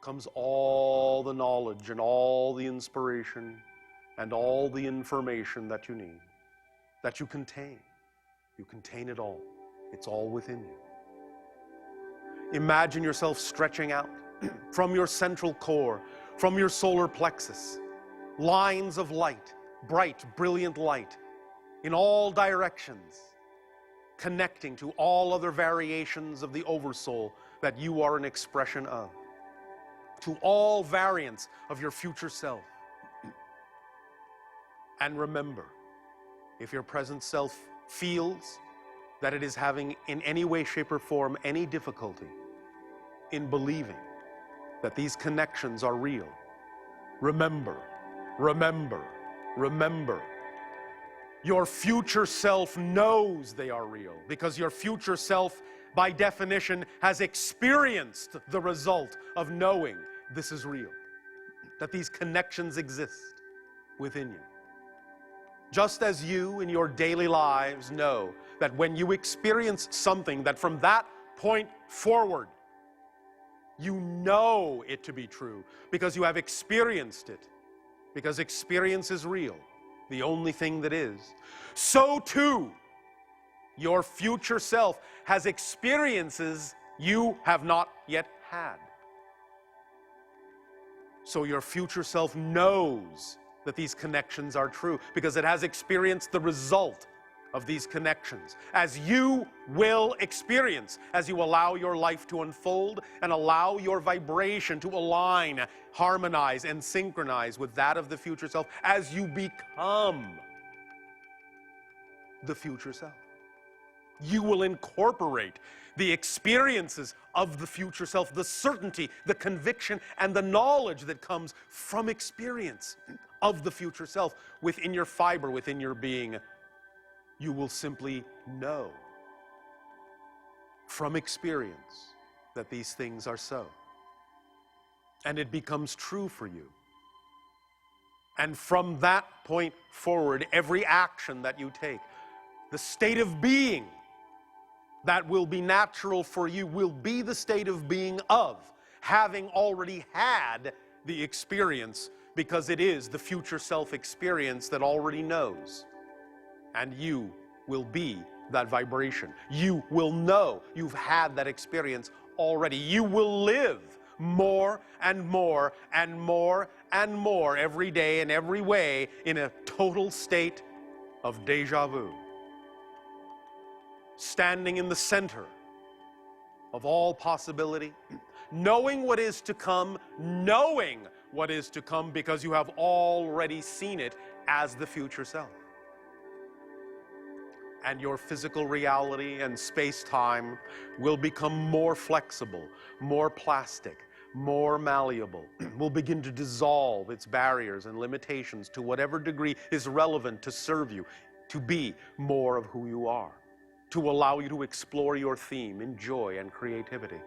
comes all the knowledge and all the inspiration and all the information that you need, that you contain. You contain it all. It's all within you. Imagine yourself stretching out from your central core, from your solar plexus, lines of light, bright, brilliant light, in all directions, connecting to all other variations of the Oversoul that you are an expression of, to all variants of your future self. And remember, if your present self feels that it is having in any way, shape, or form any difficulty in believing that these connections are real, remember, remember, remember, your future self knows they are real, because your future self, by definition, has experienced the result of knowing this is real, that these connections exist within you. Just as you in your daily lives know that when you experience something, that from that point forward, you know it to be true because you have experienced it, because experience is real, the only thing that is. So too, your future self has experiences you have not yet had. So your future self knows that these connections are true because it has experienced the result of these connections, as you will experience as you allow your life to unfold and allow your vibration to align, harmonize, and synchronize with that of the future self as you become the future self. You will incorporate the experiences of the future self, the certainty, the conviction, and the knowledge that comes from experience of the future self within your fiber, within your being. You will simply know from experience that these things are so. And it becomes true for you. And from that point forward, every action that you take, the state of being that will be natural for you will be the state of being of having already had the experience, because it is the future self experience that already knows. And you will be that vibration. You will know you've had that experience already. You will live more and more and more and more every day in every way in a total state of déjà vu. Standing in the center of all possibility, knowing what is to come, knowing what is to come because you have already seen it as the future self. And your physical reality and space-time will become more flexible, more plastic, more malleable, will begin to dissolve its barriers and limitations to whatever degree is relevant to serve you, to be more of who you are, to allow you to explore your theme in joy and creativity,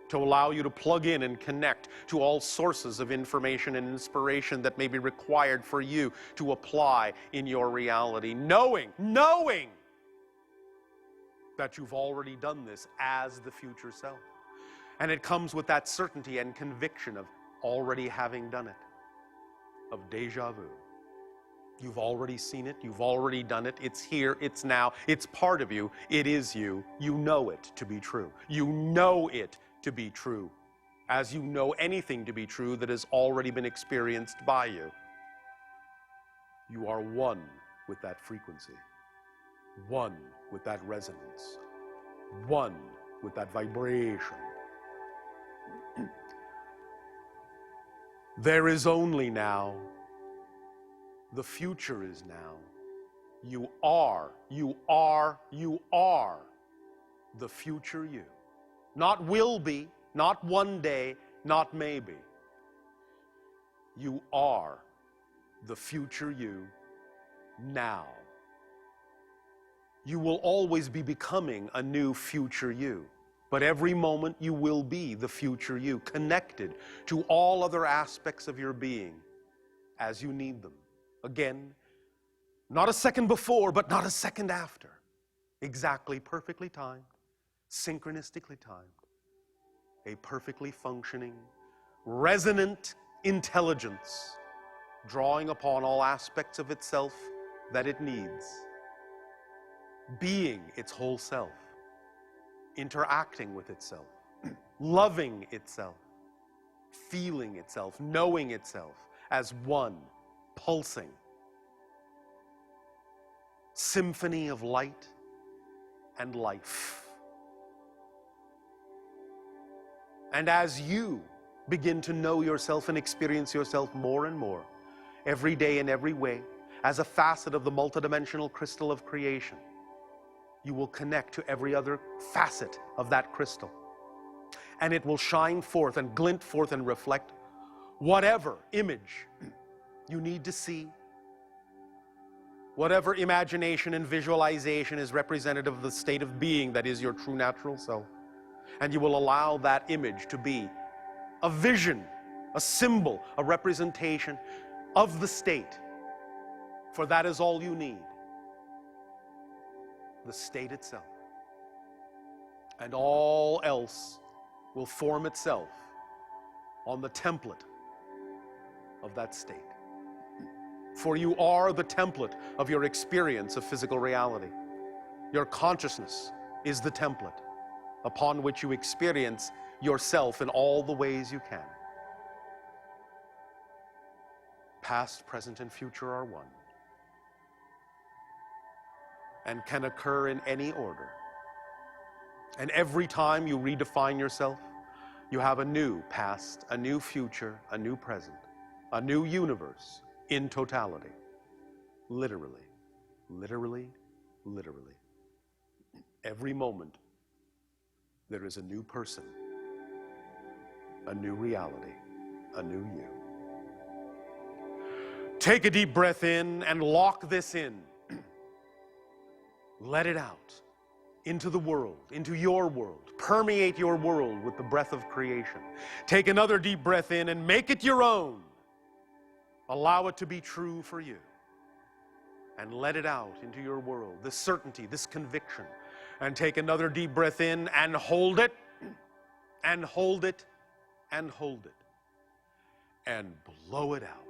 to allow you to plug in and connect to all sources of information and inspiration that may be required for you to apply in your reality, knowing that you've already done this as the future self. And it comes with that certainty and conviction of already having done it, of déjà vu. You've already seen it, you've already done it, it's here, it's now, it's part of you, it is you. You know it to be true. You know it to be true, as you know anything to be true that has already been experienced by you. You are one with that frequency, one with that resonance, one with that vibration. There is only now. The future is now. You are the future you. Not will be, not one day, not maybe. You are the future you now. You will always be becoming a new future you, but every moment you will be the future you, connected to all other aspects of your being as you need them. Again, not a second before, but not a second after. Exactly, perfectly timed, synchronistically timed. A perfectly functioning, resonant intelligence, drawing upon all aspects of itself that it needs, being its whole self, interacting with itself, loving itself, feeling itself, knowing itself as one pulsing symphony of light and life. And as you begin to know yourself and experience yourself more and more, every day in every way, as a facet of the multidimensional crystal of creation, you will connect to every other facet of that crystal. And it will shine forth and glint forth and reflect whatever image you need to see, whatever imagination and visualization is representative of the state of being that is your true natural self. And you will allow that image to be a vision, a symbol, a representation of the state. For that is all you need. The state itself. And all else will form itself on the template of that state. For you are the template of your experience of physical reality. Your consciousness is the template upon which you experience yourself in all the ways you can. Past, present, and future are one, and can occur in any order. And every time you redefine yourself, you have a new past, a new future, a new present, a new universe in totality. Literally, literally, literally. Every moment, there is a new person, a new reality, a new you. Take a deep breath in and lock this in. Let it out into the world, into your world. Permeate your world with the breath of creation. Take another deep breath in and make it your own. Allow it to be true for you. And let it out into your world, this certainty, this conviction. And take another deep breath in and hold it, and hold it, and hold it. And blow it out.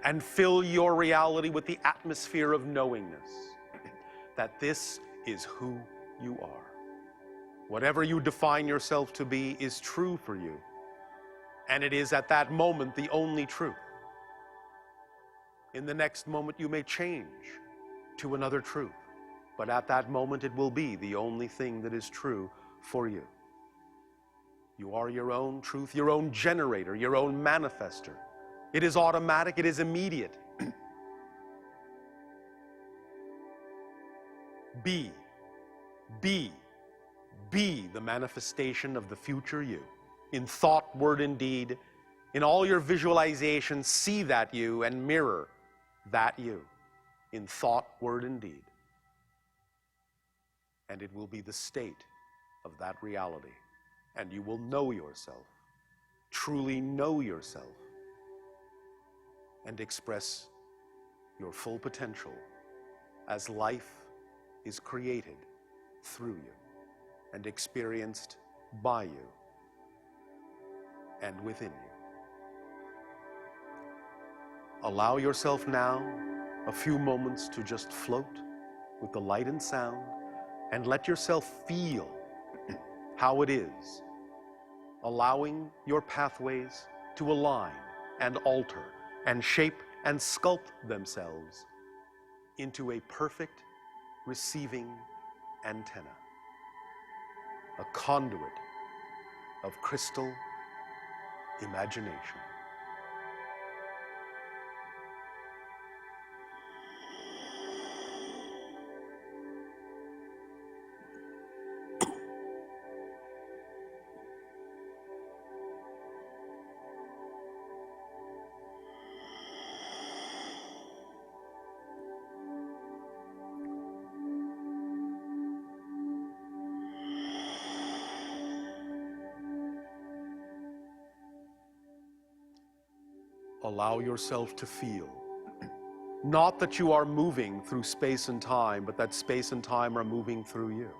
And fill your reality with the atmosphere of knowingness that this is who you are. Whatever you define yourself to be is true for you. And it is at that moment the only truth. In the next moment you may change to another truth, but at that moment it will be the only thing that is true for you. You are your own truth, your own generator, your own manifester. It is automatic, it is immediate. Be the manifestation of the future you. In thought, word, and deed, in all your visualizations, see that you and mirror that you. In thought, word, and deed. And it will be the state of that reality. And you will know yourself, truly know yourself, and express your full potential as life is created through you and experienced by you and within you. Allow yourself now a few moments to just float with the light and sound, and let yourself feel how it is, allowing your pathways to align and alter and shape and sculpt themselves into a perfect receiving antenna, a conduit of crystal imagination. Allow yourself to feel. Not that you are moving through space and time, but that space and time are moving through you.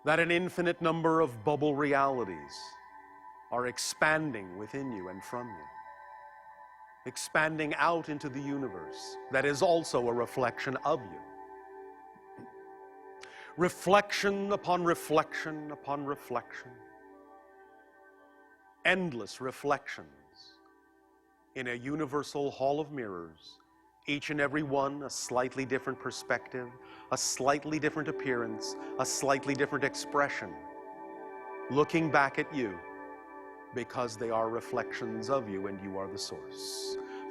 That an infinite number of bubble realities are expanding within you and from you. Expanding out into the universe that is also a reflection of you. Reflection upon reflection upon reflection. Endless reflections in a universal hall of mirrors, each and every one a slightly different perspective, a slightly different appearance, a slightly different expression, looking back at you because they are reflections of you and you are the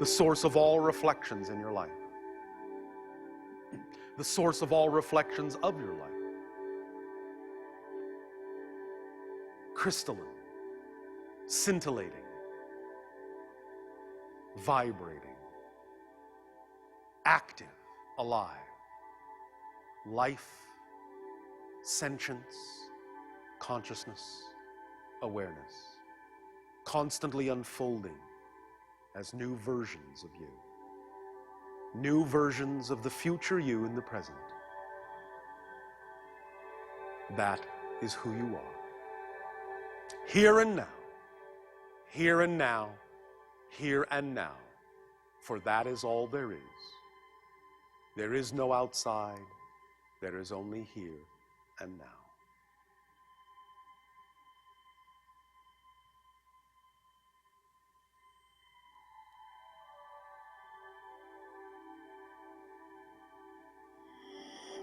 source of all reflections in your life, the source of all reflections of your life. Crystalline, scintillating, vibrating, active, alive, life, sentience, consciousness, awareness, constantly unfolding as new versions of you, new versions of the future you in the present. That is who you are. Here and now, here and now, here and now, for that is all there is. There is no outside, there is only here and now.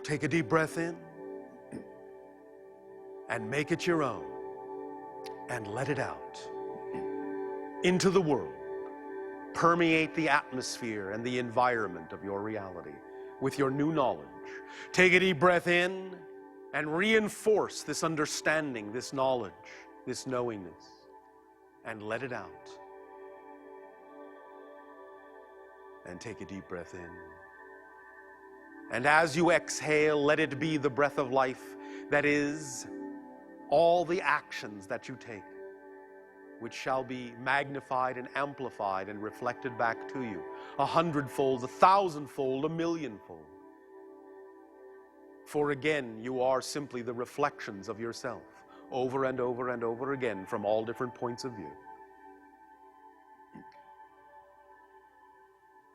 Take a deep breath in and make it your own and let it out into the world. Permeate the atmosphere and the environment of your reality with your new knowledge. Take a deep breath in and reinforce this understanding, this knowledge, this knowingness, and let it out. And take a deep breath in. And as you exhale, let it be the breath of life that is all the actions that you take, which shall be magnified and amplified and reflected back to you 100-fold, 1,000-fold, 1,000,000-fold. For again, you are simply the reflections of yourself over and over and over again from all different points of view.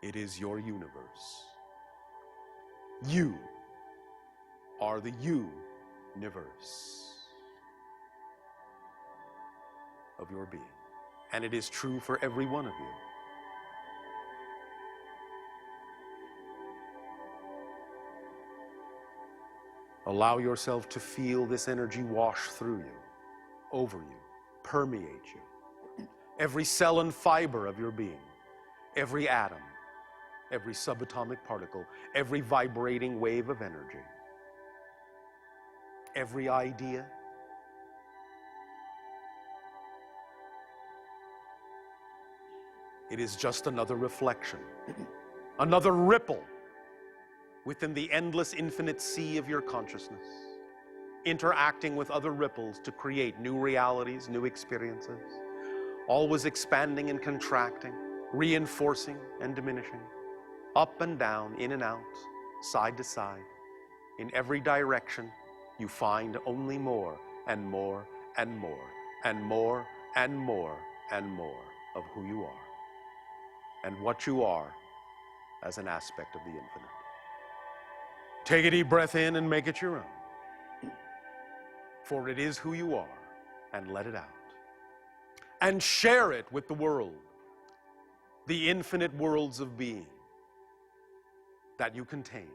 It is your universe. You are the universe of your being. And it is true for every one of you. Allow yourself to feel this energy wash through you, over you, permeate you. Every cell and fiber of your being, every atom, every subatomic particle, every vibrating wave of energy, every idea, it is just another reflection, another ripple within the endless infinite sea of your consciousness, interacting with other ripples to create new realities, new experiences, always expanding and contracting, reinforcing and diminishing, up and down, in and out, side to side. In every direction, you find only more and more and more and more and more and more of who you are and what you are as an aspect of the infinite. Take a deep breath in and make it your own. For it is who you are, and let it out. And share it with the world, the infinite worlds of being that you contain.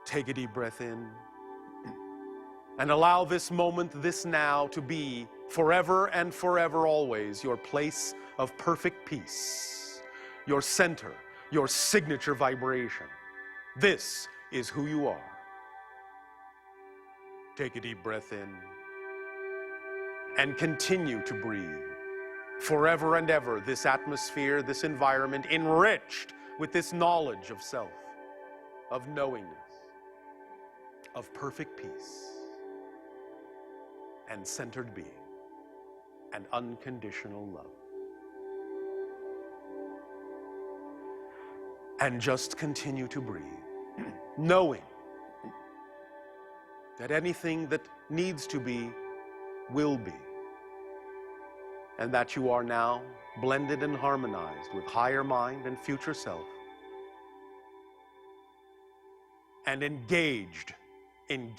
Take a deep breath in and allow this moment, this now, to be forever and forever always your place of perfect peace, your center, your signature vibration. This is who you are. Take a deep breath in and continue to breathe. Forever and ever, this atmosphere, this environment, enriched with this knowledge of self, of knowingness, of perfect peace and centered being. and unconditional love. And just continue to breathe, knowing that anything that needs to be will be, and that you are now blended and harmonized with higher mind and future self, and engaged in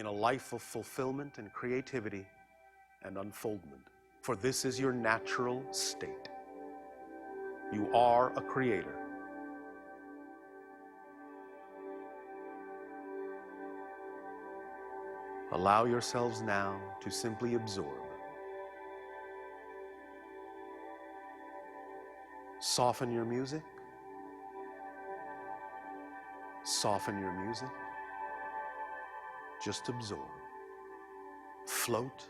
a life of fulfillment and creativity and unfoldment. For this is your natural state. You are a creator. Allow yourselves now to simply absorb. Soften your music. Soften your music. Just absorb. Float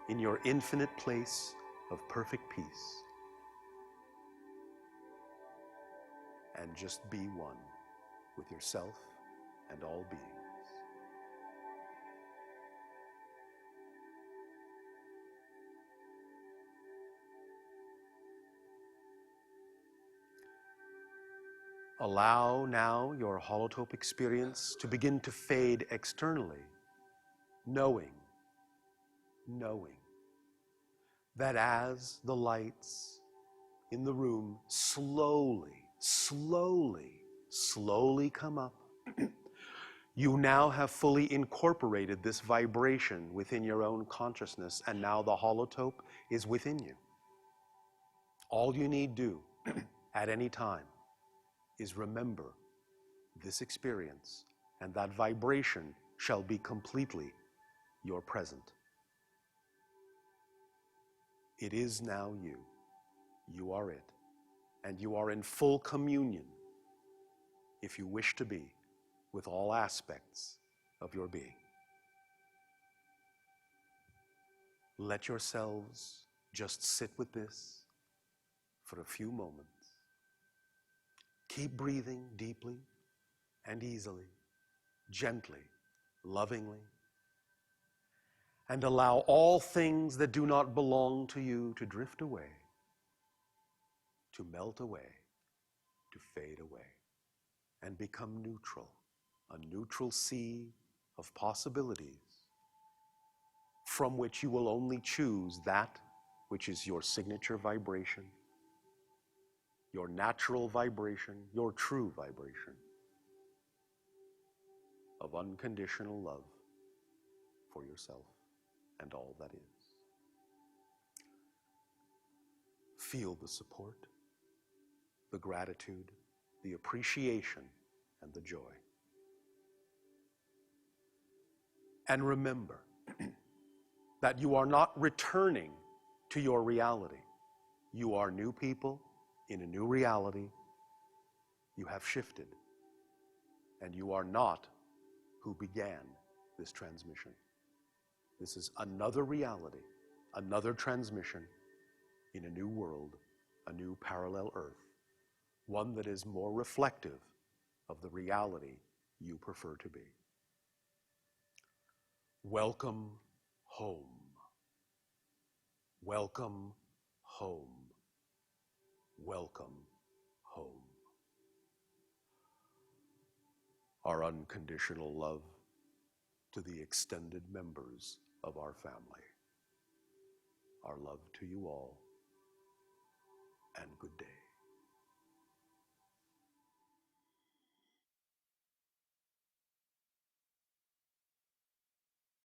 in your infinite place of perfect peace. And just be one with yourself and all beings. Allow now your holotrope experience to begin to fade externally, knowing that as the lights in the room slowly come up, you now have fully incorporated this vibration within your own consciousness, and now the holotrope is within you. All you need do at any time is remember this experience, and that vibration shall be completely your present. It is now you. You are it. And you are in full communion, if you wish to be, with all aspects of your being. Let yourselves just sit with this for a few moments. Keep breathing deeply and easily, gently, lovingly, and allow all things that do not belong to you to drift away, to melt away, to fade away, and become neutral, a neutral sea of possibilities from which you will only choose that which is your signature vibration, your natural vibration, your true vibration of unconditional love for yourself and all that is. Feel the support, the gratitude, the appreciation, and the joy. And remember that you are not returning to your reality. You are new people in a new reality. You have shifted, and you are not who began this transmission. This is another reality, another transmission in a new world, a new parallel earth, one that is more reflective of the reality you prefer to be. Welcome home. Welcome home. Welcome home. Our unconditional love to the extended members of our family. Our love to you all, and good day.